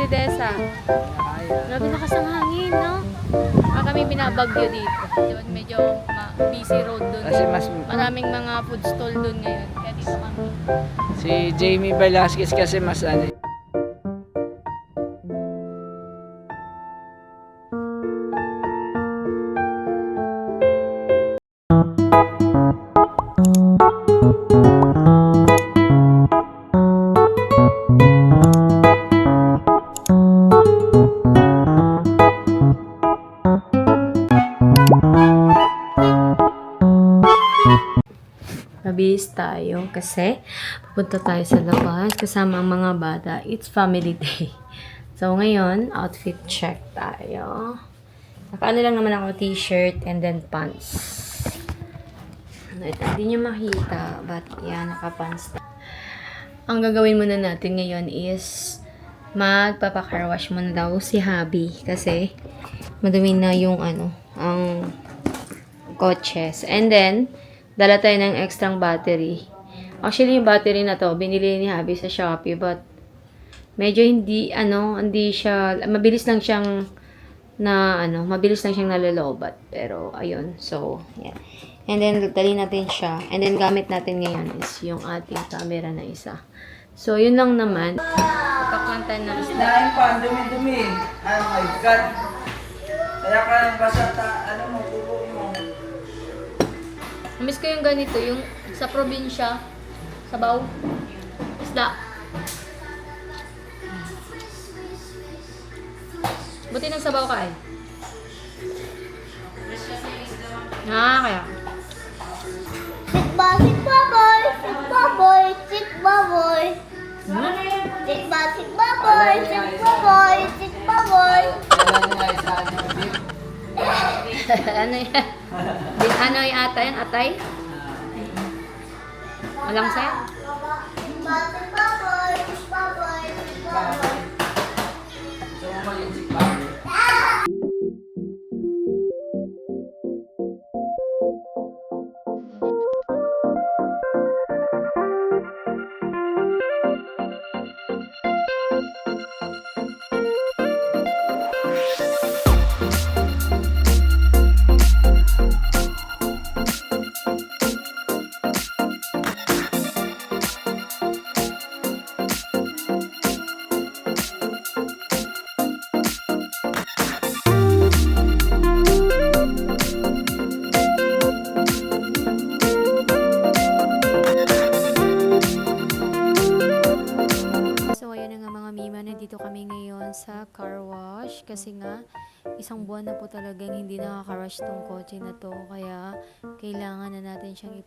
Ate Desa. Grabe lakas ng hangin, no? Kami binabagyo dito. Medyo busy road doon. Kasi mas Maraming mga food stall doon ngayon. Kaya dito kami. si Jamie Velasquez kasi mas ano. Mabilis tayo kasi pupunta tayo sa labas kasama ang mga bata. It's family day. So, ngayon, outfit check tayo. Nakaano lang naman ako, t-shirt and then pants. Ito, hindi nyo makita, but yan, naka-pants. Ang gagawin muna natin ngayon is magpapa-car wash muna daw si Habi kasi madumi na yung ang kotses. And then, dala tayo ng extrang battery. Actually, yung battery na to, binili ni Habi sa Shopee, but medyo hindi siya, mabilis lang siyang nalolobat. Pero, ayun. So, yeah. And then, dali natin siya. And then, gamit natin ngayon is yung ating camera na isa. So, yun lang naman. Pakwanta na isda. Dahil pa, ang dumi-dumi. Oh my God. Kaya ka nang basa mo, pulo mo. Namiss ko yung ganito, yung sa probinsya, sabaw, isda. Buti ng sabaw ka eh. Kaya. Sikba, sikba boy, sikba boy, sikba boy. Sikba, sikba boy, sikba boy, sikba boy. Ano yan? Ano yung ata yan? Atay? Walang set? Sikba, sikba boy, sikba boy, sikba boy. So, malinsik pa. Nandito kami ngayon sa car wash kasi nga isang buwan na po talagang hindi nakaka-rush tong kotse na to, kaya kailangan na natin siyang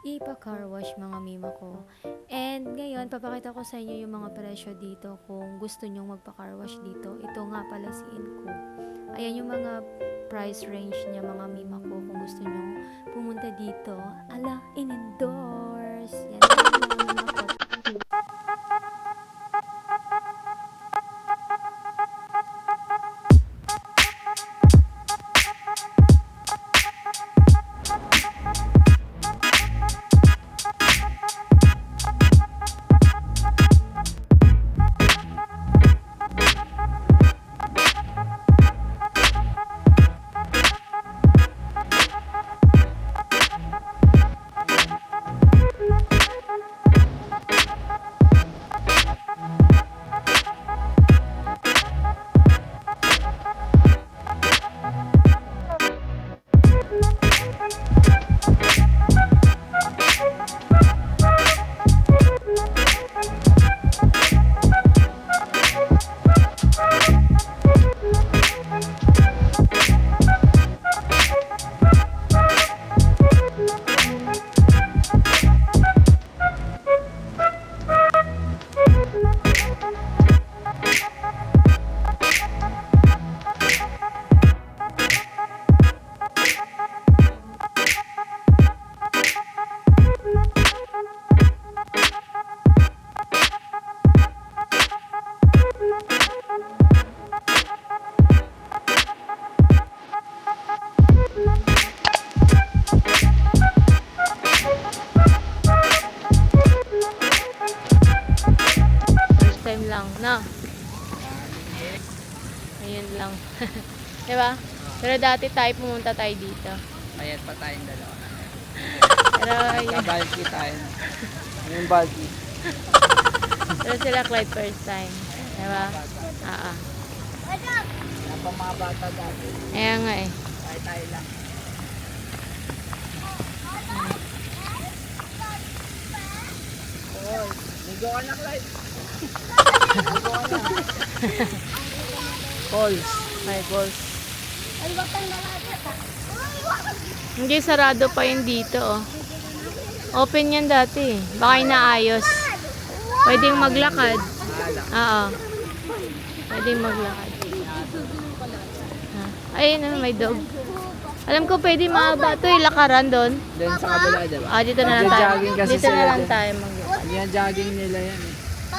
ipa-car wash mga mima ko. And ngayon papakita ko sa inyo yung mga presyo dito kung gusto nyong magpa-car wash dito. Ito nga pala si Inco. Ayan yung mga price range niya mga mima ko kung gusto nyong pumunta dito. Ala, in-endorse! Yan yung mga mima ko. Ayun lang. Diba? Pero dati tayo pumunta tayo dito. Bayad pa tayong dalawa. Pero ayun. Kabalki tayo. Yung balki. Pero sila Clyde first time. Diba? Oo. Yan pa mga bata dati. Ayan nga eh. Tayo lang. Oy, ligo ka na, Clyde. Ligo ka na. Calls. May balls. Ay, bakit nalagay? Hindi, sarado pa yun dito oh. Open yan dati. Baka inaayos. Pwedeng maglakad. Oo. Pwedeng maglakad. Ayun na, may dog. Alam ko pwede mga bato lakaran doon. Doon sa kabila, diba? Ah, dito na lang tayo. Nagja-jogging kasi Dito na sila lang dun. tayo mag. Yan, jogging nila yan eh.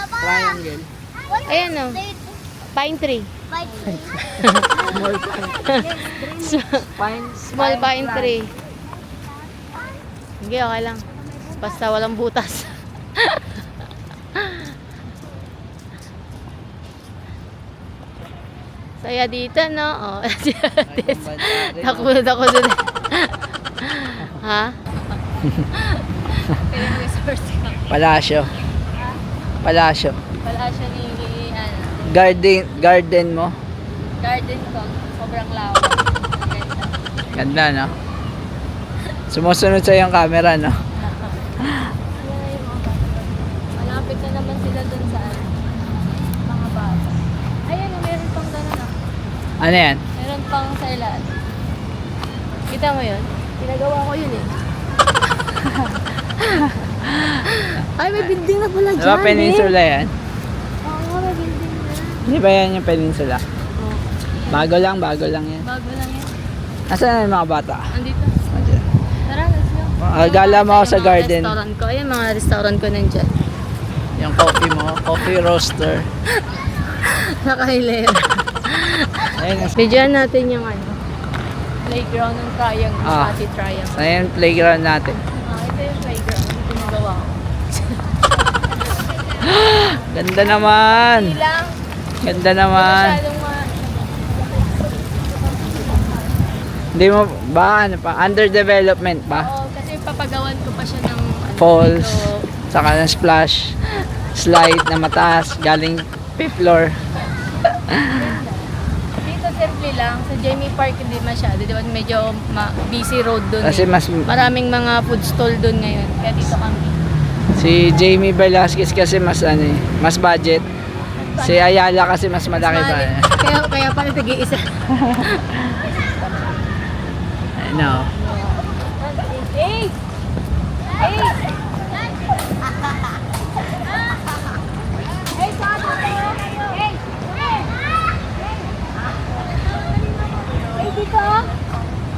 Triangle. Ayan oh. Pine tree. Small pine. Small pine tree. Sige, okay lang. Basta walang butas. Saya dito, no? Oh. Takot ako dun. Ha? Kaya resource ka. Palasyo. Palasyo. Wala siya ni, ano, Garden mo. garden ko. Sobrang lawak. Ganda, no? Sumusunod sa yung camera, no? Malapit na naman sila dun sa ano, mga bata. Ayan, meron pang gano'n ah. Ano yan? Meron pang sa ilan. Kita mo yun? Pinagawa ko yun eh. Ay, may building na pala dyan Diba peninsula yan? Oo nga, may building na. Di ba yan yung peninsula? Oo. Bago lang yan. Bago lang yan. Nasaan yung mga bata? Andito. Andiyan. Tara, let's go. Gala mo ako sa Yung mga garden. restaurant ko. Ayan, mga restaurant ko nandyan. Yung coffee mo, coffee roaster. Nakahilera. Ayun, Bidyan natin yung ano, playground ng triangle, Ah. Pati Triangle. ayun yung playground natin. Ito yung playground. Ito nagawa ko. Ganda naman. Ilang, Ganda naman. masyadong Hindi mo ba ano pa? Under development pa? Oo, kasi papagawan ko pa siya ng ano, Falls. dito. Saka ng splash. Slide na mataas. Galing fifth floor. Dito simple lang. Sa Jamie Park hindi masyado. Di ba medyo busy road doon. Kasi eh. mas Maraming mga food stall doon ngayon. Kaya dito kami. si Jamie Velasquez kasi mas ano eh, mas budget. Si Ayala kasi mas malaki pa. Kaya pala tagi-isa. I know. Hey! Hey! Hey, Sato! Hey! Hey, dito!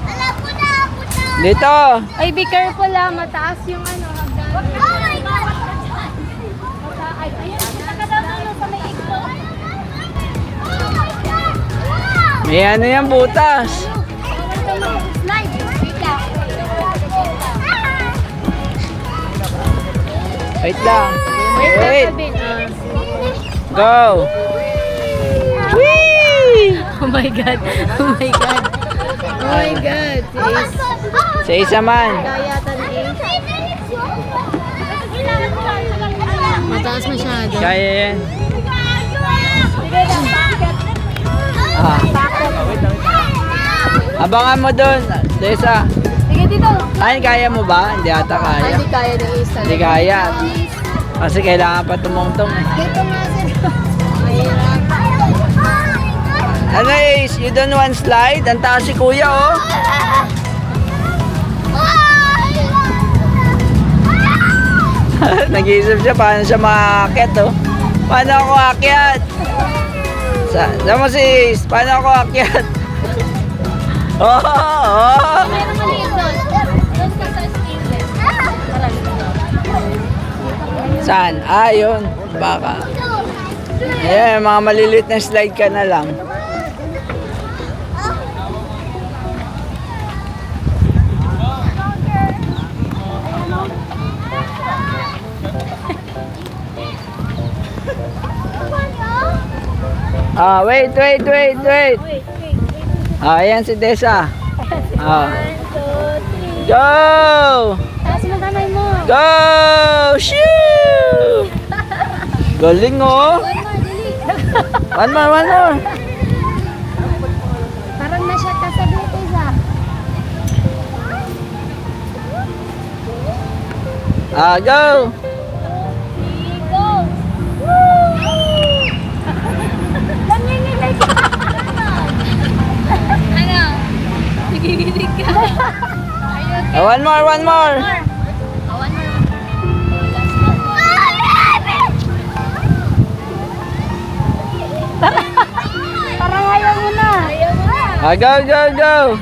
Alam ko na, ako na. Dito! Ay, be careful mataas yung ano, hagdan. Oh my God! Ay, ayun, nakadama sa may ikto. Oh my God! Wow! May ano yan butas. Slide! Wait lang. Wait lang. Wait, Wait. sabihin. Go! Whee! Oh my God. Oh my God. Oh my God. Sis. Sa isa man. Kaya tanong. Mataas masyado. Kaya yan. Sige lang, bakit? Ah. Abangan mo doon. Desa. Sige dito. Ay, kaya mo ba? Hindi ata kaya. Hindi kaya ng isa. Hindi kaya. Kasi kailangan pa tumungtong eh. Dito nga sir. Mahirap. Ano is, you don't want slide? Ang taas si kuya oh. Nag-iisip siya paano siya makakit oh. Paano ako akyat? Sa mo sis, paano ako akyat? Oh, oh. Meron maliit doon. Doon ka sa skinless. Saan? Ah, yun. Baka. Ayan, mga maliliit na slide ka na lang. Wait. Ayan si Desa. Go! Taas mo kamay mo. Go! Shoo! Galing oh. One more. Parang na-shot ka sa British ah. Go! Go! Woo! Nanginginig ka! Ano? Nanginginig ka? One more. Awan mo. Parang ayaw mo na. Ayaw mo na. Go!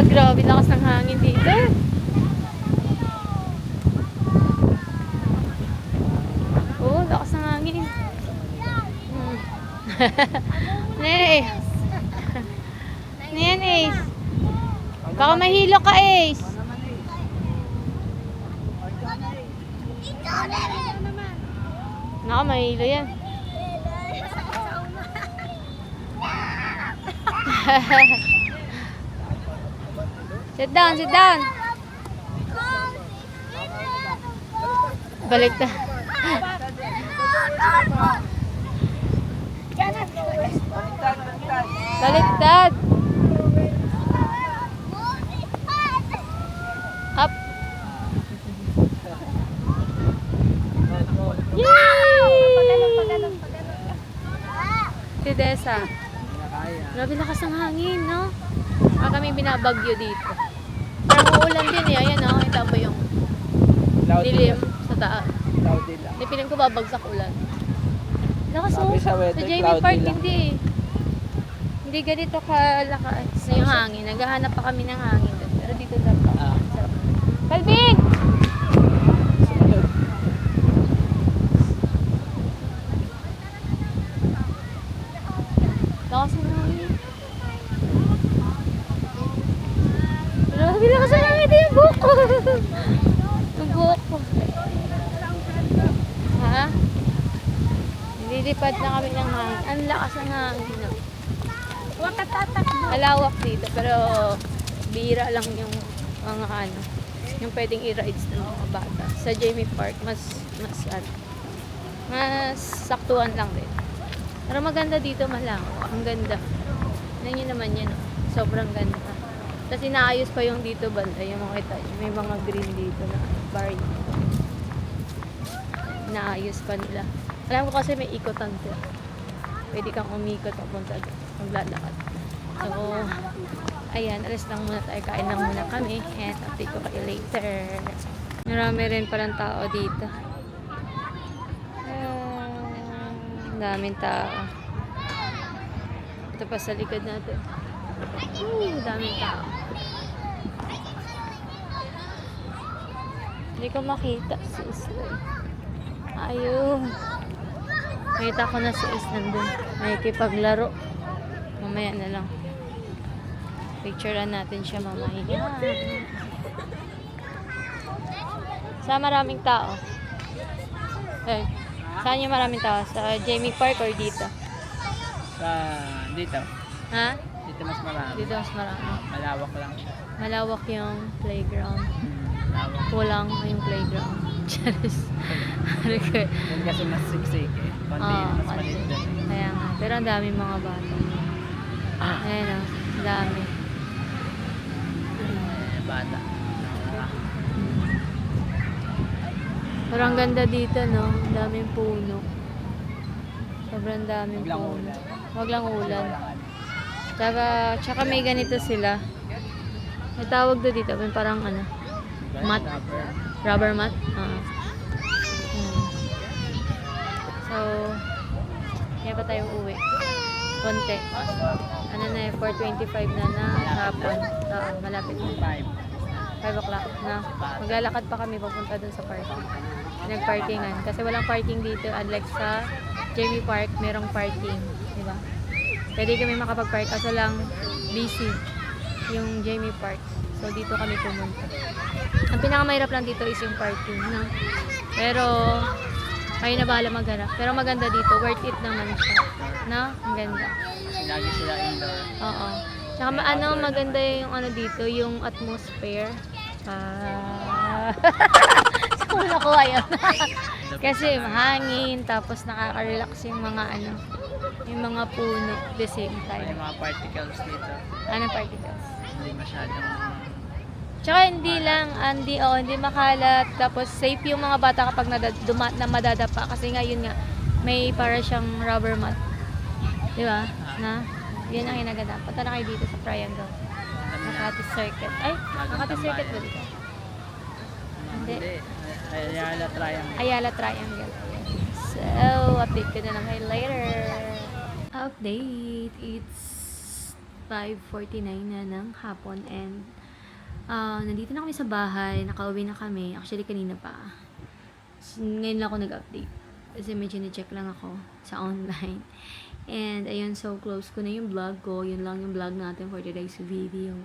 Grabe, lakas ng hangin dito. Oo, lakas ng hangin. Ace. Ano yan, Ace? Baka mahilo ka, Ace. Naka, mahilo yan. Sit down. Balik na. Baliktad. Up. Yay! Si Desa. Grabe lakas ng hangin, no? Kami binabagyo dito. Parang uulan din eh. Ayan, no? Ito ba yung dilim sa taas. Hindi piling ko babagsak ulan. Lakas oh. Sabi sa weather, Sa Jamie cloudy Park lang. hindi eh. Hindi ganito kalakas yung hangin. Naghahanap pa kami ng hangin doon. Pero dito lang pa. Sarap. Calvin! Lakas ng hangin. Grabe lakas ng hangin. Ito yung buhok ko. Yung buhok ko. Ha? Nililipad na kami ng hangin. Ang lakas ng hangin. No? Malawak dito pero bihira lang yung mga ano, yung pwedeng i-rides ng mga bata. Sa Jamie Park mas saktuan lang din. Pero maganda dito, malawak. Ang ganda. Tignan nyo naman yan. Oh. Sobrang ganda. Tapos inaayos pa yung dito banda. Yung makita nyo. May mga green dito na bar. Inaayos pa nila. Alam ko kasi may ikotan sila. Pwede kang umikot papunta doon. Maglalakad. So, ayan. Alis lang muna tayo. Kain lang muna kami. And update ko kayo later. Marami rin palang tao dito. Ang daming tao. Ito pa sa likod natin. Daming tao. Hindi ko makita si Isla. Ayun. Nakita ko na si Is nandun. May kipaglaro. Mamaya na lang. Picturean natin siya mamaya. Sa maraming tao. Eh, saan yung maraming tao? Sa Jamie Park or dito? Dito. Ha? Dito mas marami. Dito mas marami. Malawak lang siya. Malawak yung playground. Malawak. Kulang yung playground. Charis. Yan kasi mas siksik eh. Konti Oo, mas maliit konti. dyan. Kaya nga. Pero ang dami mga bata. Ayan o. Ang dami. Bata. Pero ang ganda dito, no? Ang daming puno. Sobrang daming Huwag lang puno. ulan. Huwag lang ulan. Tsaka may ganito sila. May tawag doon dito. May parang ano. Mat. Rubber mat. So, kaya pa tayo uuwi. Konti. Ano na eh, 4:25 na hapon. Oo, malapit na. 5 o'clock na. Maglalakad pa kami papunta dun sa parking. Nagparkingan. Kasi walang parking dito. Unlike sa Jamie Park, merong parking. Diba? Pwede kami makapag-park. Kaso lang, busy yung Jamie Park. So, dito kami pumunta. Ang pinakamahirap lang dito is yung parking, no? Pero, kayo na bahala maghanap. Pero maganda dito. Worth it naman siya. No? Ang ganda. Lagi sila indoor. Oo. Tsaka maganda yung dito, yung atmosphere. Saan ko nakuha yun? Kasi mahangin, tapos nakaka-relax yung mga yung mga puno at the same May time. mga particles dito. Anong particles? Hindi masyadong... Tsaka hindi makalat, tapos safe yung mga bata kapag na madadapa kasi nga yun nga, may para siyang rubber mat. Di ba? Na? Yan ang hinaganda. Punta na kayo dito sa Triangle. Makati Circuit. Ay, Makati Circuit ba dito? Hindi. Ayala Triangle. Ayala Triangle. So, update ko na lang kayo later. Update. It's 5:49 na ng hapon and nandito na kami sa bahay. Nakauwi na kami. Actually, kanina pa. Ngayon lang ako nag-update. Kasi medyo na-check lang ako sa online. And, ayun, so close ko na yung vlog ko. Yun lang yung vlog natin for today's video.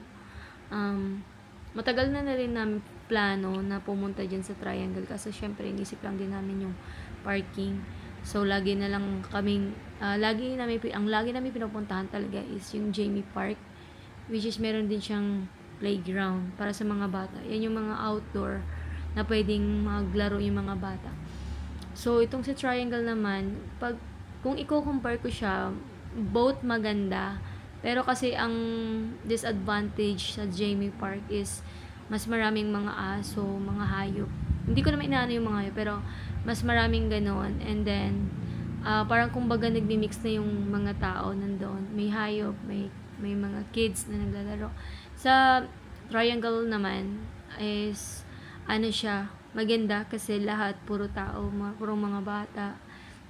Matagal na rin namin plano na pumunta dyan sa Triangle kasi syempre inisip lang din namin yung parking. So lagi na lang kaming ang lagi namin pinupuntahan talaga is yung Jamie Park, which is meron din siyang playground para sa mga bata. Yan yung mga outdoor na pwedeng maglaro yung mga bata. So itong sa Triangle naman, kung i-compare ko siya, both maganda. Pero kasi ang disadvantage sa Jamie Park is mas maraming mga aso, mga hayop. Hindi ko naman inaano yung mga hayop, pero mas maraming ganon. And then, parang kumbaga nagmi-mix na yung mga tao nandoon. May hayop, may mga kids na naglalaro. Sa Triangle naman is, siya, maganda kasi lahat, puro tao, puro mga bata.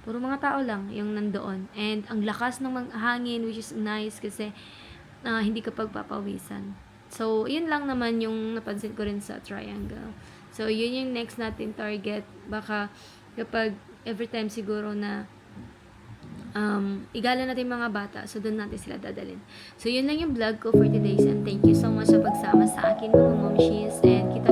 Puro mga tao lang yung nandoon. And ang lakas ng hangin, which is nice kasi hindi ka pagpapawisan. So, yun lang naman yung napansin ko rin sa Triangle. So, yun yung next natin target. Baka kapag every time siguro na igala natin mga bata, so doon natin sila dadalhin. So, yun lang yung vlog ko for today's and thank you so much sa pagsama sa akin mga momshies and kita